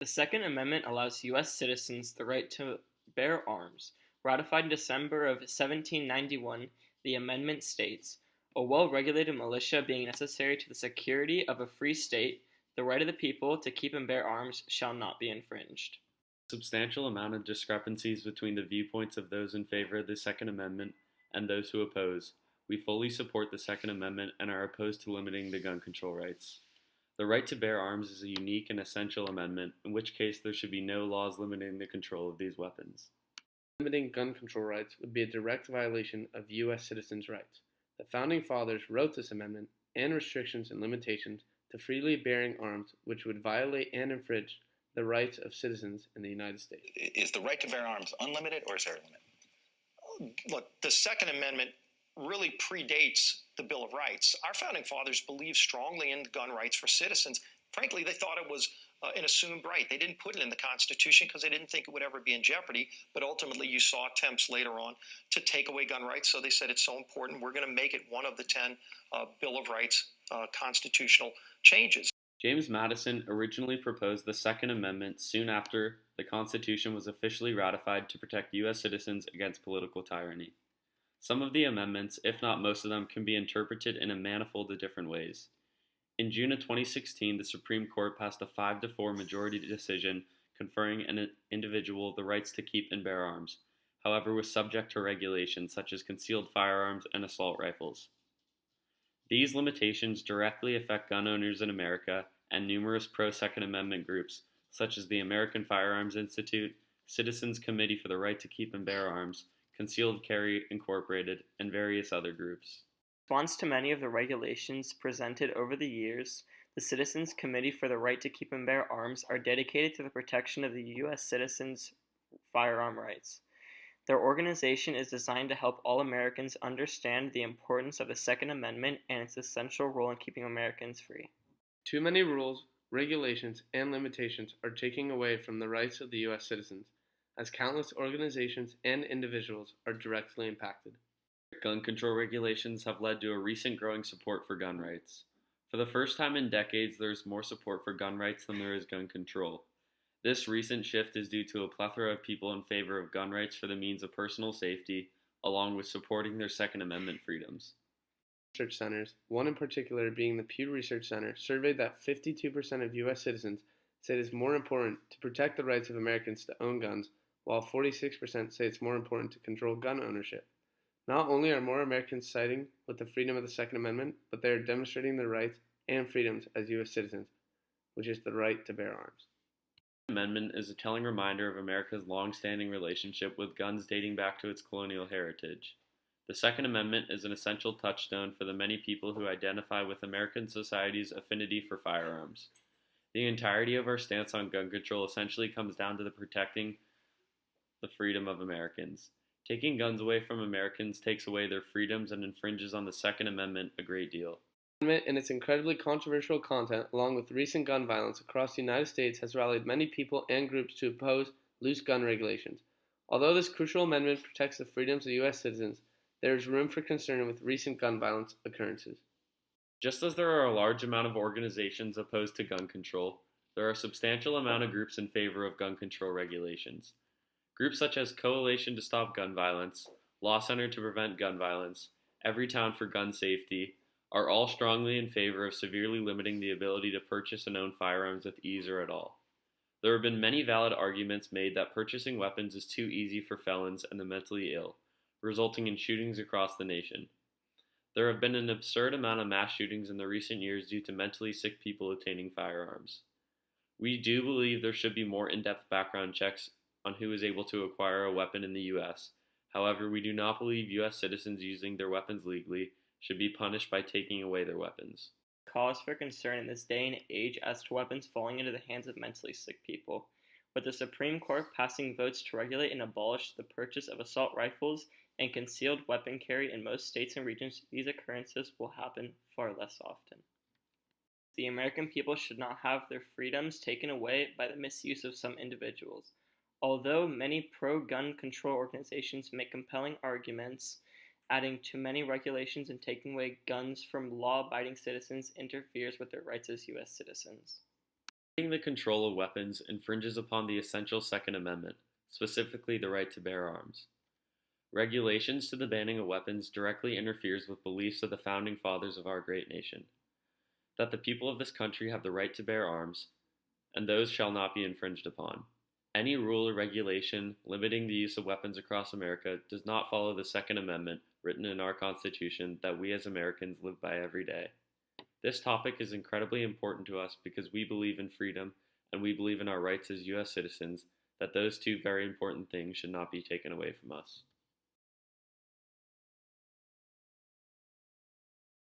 The Second Amendment allows U.S. citizens the right to bear arms. Ratified in December of 1791, the amendment states, "A well-regulated militia being necessary to the security of a free state, the right of the people to keep and bear arms shall not be infringed." Substantial amount of discrepancies between the viewpoints of those in favor of the Second Amendment and those who oppose. We fully support the Second Amendment and are opposed to limiting the gun control rights. The right to bear arms is a unique and essential amendment, in which case there should be no laws limiting the control of these weapons. Limiting gun control rights would be a direct violation of U.S. citizens' rights. The Founding Fathers wrote this amendment and restrictions and limitations to freely bearing arms, which would violate and infringe the rights of citizens in the United States. Is the right to bear arms unlimited, or is there a limit? Look, the Second Amendment really predates the Bill of Rights. Our Founding Fathers believed strongly in gun rights for citizens. Frankly, they thought it was an assumed right. They didn't put it in the Constitution because they didn't think it would ever be in jeopardy, but ultimately you saw attempts later on to take away gun rights, so they said it's so important, we're going to make it one of the 10 Bill of Rights constitutional changes. James Madison originally proposed the Second Amendment soon after the Constitution was officially ratified to protect U.S. citizens against political tyranny. Some of the amendments, if not most of them, can be interpreted in a manifold of different ways. In June of 2016, the Supreme Court passed a 5-4 majority decision conferring an individual the rights to keep and bear arms, however was subject to regulations such as concealed firearms and assault rifles. These limitations directly affect gun owners in America and numerous pro-Second Amendment groups, such as the American Firearms Institute, Citizens Committee for the Right to Keep and Bear Arms, Concealed Carry Incorporated, and various other groups. In response to many of the regulations presented over the years, the Citizens Committee for the Right to Keep and Bear Arms are dedicated to the protection of the U.S. citizens' firearm rights. Their organization is designed to help all Americans understand the importance of the Second Amendment and its essential role in keeping Americans free. Too many rules, regulations, and limitations are taking away from the rights of the U.S. citizens, as countless organizations and individuals are directly impacted. Gun control regulations have led to a recent growing support for gun rights. For the first time in decades, there is more support for gun rights than there is gun control. This recent shift is due to a plethora of people in favor of gun rights for the means of personal safety, along with supporting their Second Amendment freedoms. Research centers, one in particular being the Pew Research Center, surveyed that 52% of U.S. citizens say it is more important to protect the rights of Americans to own guns, while 46% say it's more important to control gun ownership. Not only are more Americans siding with the freedom of the Second Amendment, but they are demonstrating their rights and freedoms as U.S. citizens, which is the right to bear arms. The Amendment is a telling reminder of America's long-standing relationship with guns dating back to its colonial heritage. The Second Amendment is an essential touchstone for the many people who identify with American society's affinity for firearms. The entirety of our stance on gun control essentially comes down to the protecting the freedom of Americans. Taking guns away from Americans takes away their freedoms and infringes on the Second Amendment a great deal. The amendment and its incredibly controversial content, along with recent gun violence across the United States, has rallied many people and groups to oppose loose gun regulations. Although this crucial amendment protects the freedoms of U.S. citizens, there is room for concern with recent gun violence occurrences. Just as there are a large amount of organizations opposed to gun control, there are a substantial amount of groups in favor of gun control regulations. Groups such as Coalition to Stop Gun Violence, Law Center to Prevent Gun Violence, Everytown for Gun Safety are all strongly in favor of severely limiting the ability to purchase and own firearms with ease or at all. There have been many valid arguments made that purchasing weapons is too easy for felons and the mentally ill, resulting in shootings across the nation. There have been an absurd amount of mass shootings in the recent years due to mentally sick people obtaining firearms. We do believe there should be more in-depth background checks on who is able to acquire a weapon in the U.S. However, we do not believe U.S. citizens using their weapons legally should be punished by taking away their weapons. Cause for concern in this day and age as to weapons falling into the hands of mentally sick people. With the Supreme Court passing votes to regulate and abolish the purchase of assault rifles and concealed weapon carry in most states and regions, these occurrences will happen far less often. The American people should not have their freedoms taken away by the misuse of some individuals. Although many pro-gun control organizations make compelling arguments, adding too many regulations and taking away guns from law-abiding citizens interferes with their rights as U.S. citizens. the control of weapons infringes upon the essential Second Amendment, specifically the right to bear arms. Regulations to the banning of weapons directly interferes with beliefs of the founding fathers of our great nation, that the people of this country have the right to bear arms, and those shall not be infringed upon. Any rule or regulation limiting the use of weapons across America does not follow the Second Amendment written in our Constitution that we as Americans live by every day. This topic is incredibly important to us because we believe in freedom and we believe in our rights as U.S. citizens, that those two very important things should not be taken away from us.